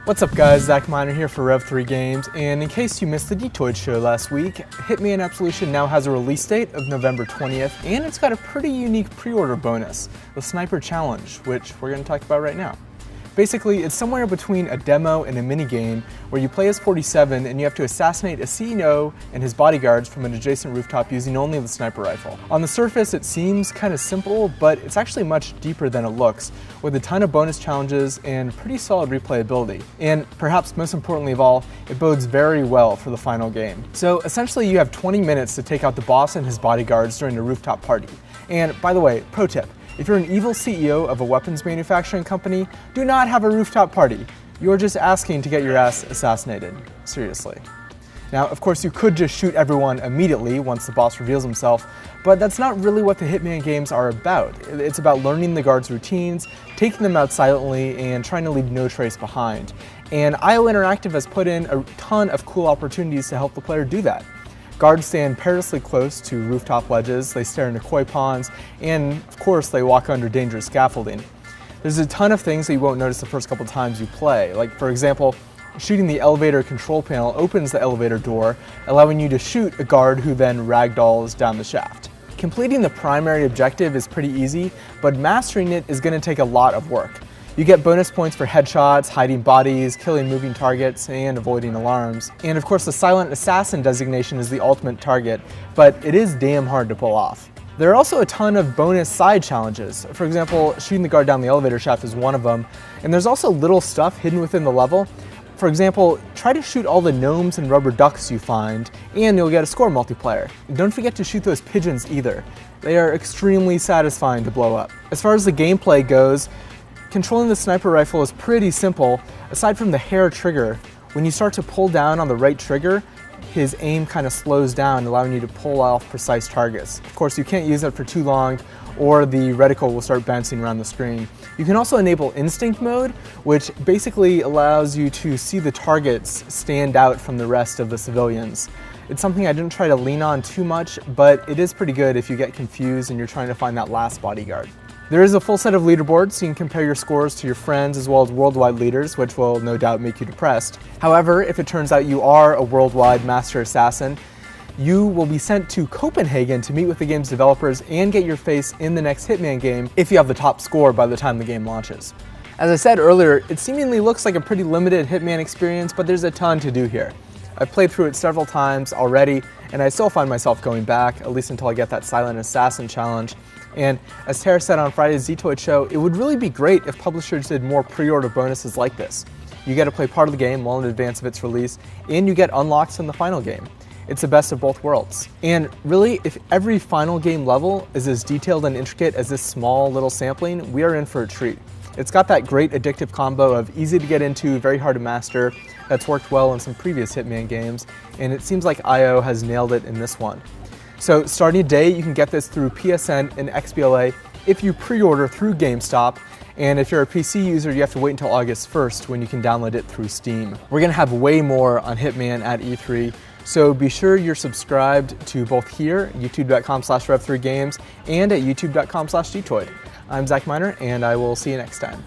What's up guys, Zach Miner here for Rev3 Games, and in case you missed the D-Toy show last week, Hitman Absolution now has a release date of November 20th, and it's got a pretty unique pre-order bonus, the Sniper Challenge, which we're going to talk about right now. Basically, it's somewhere between a demo and a minigame where you play as 47 and you have to assassinate a CEO and his bodyguards from an adjacent rooftop using only the sniper rifle. On the surface, it seems kind of simple, but it's actually much deeper than it looks, with a ton of bonus challenges and pretty solid replayability. And perhaps most importantly of all, it bodes very well for the final game. So essentially, you have 20 minutes to take out the boss and his bodyguards during a rooftop party. And by the way, pro tip, if you're an evil CEO of a weapons manufacturing company, do not have a rooftop party. You're just asking to get your ass assassinated. Seriously. Now, of course, you could just shoot everyone immediately once the boss reveals himself, but that's not really what the Hitman games are about. It's about learning the guards' routines, taking them out silently, and trying to leave no trace behind. And IO Interactive has put in a ton of cool opportunities to help the player do that. Guards stand perilously close to rooftop ledges, they stare into koi ponds, and of course they walk under dangerous scaffolding. There's a ton of things that you won't notice the first couple times you play, like for example, shooting the elevator control panel opens the elevator door, allowing you to shoot a guard who then ragdolls down the shaft. Completing the primary objective is pretty easy, but mastering it is going to take a lot of work. You get bonus points for headshots, hiding bodies, killing moving targets, and avoiding alarms. And of course the Silent Assassin designation is the ultimate target, but it is damn hard to pull off. There are also a ton of bonus side challenges. For example, shooting the guard down the elevator shaft is one of them, and there's also little stuff hidden within the level. For example, try to shoot all the gnomes and rubber ducks you find, and you'll get a score multiplier. And don't forget to shoot those pigeons either. They are extremely satisfying to blow up. As far as the gameplay goes, controlling the sniper rifle is pretty simple, aside from the hair trigger. When you start to pull down on the right trigger, his aim kind of slows down, allowing you to pull off precise targets. Of course, you can't use it for too long, or the reticle will start bouncing around the screen. You can also enable instinct mode, which basically allows you to see the targets stand out from the rest of the civilians. It's something I didn't try to lean on too much, but it is pretty good if you get confused and you're trying to find that last bodyguard. There is a full set of leaderboards, so you can compare your scores to your friends as well as worldwide leaders, which will no doubt make you depressed. However, if it turns out you are a worldwide master assassin, you will be sent to Copenhagen to meet with the game's developers and get your face in the next Hitman game if you have the top score by the time the game launches. As I said earlier, it seemingly looks like a pretty limited Hitman experience, but there's a ton to do here. I've played through it several times already, and I still find myself going back, at least until I get that Silent Assassin challenge. And as Tara said on Friday's D-Toy show, it would really be great if publishers did more pre-order bonuses like this. You get to play part of the game well in advance of its release, and you get unlocks in the final game. It's the best of both worlds. And really, if every final game level is as detailed and intricate as this small little sampling, we are in for a treat. It's got that great addictive combo of easy to get into, very hard to master, that's worked well in some previous Hitman games, and it seems like IO has nailed it in this one. So starting today, you can get this through PSN and XBLA if you pre-order through GameStop, and if you're a PC user, you have to wait until August 1st when you can download it through Steam. We're gonna have way more on Hitman at E3, so be sure you're subscribed to both here, youtube.com/rev3games, and at youtube.com/dtoy. I'm Zach Miner, and I will see you next time.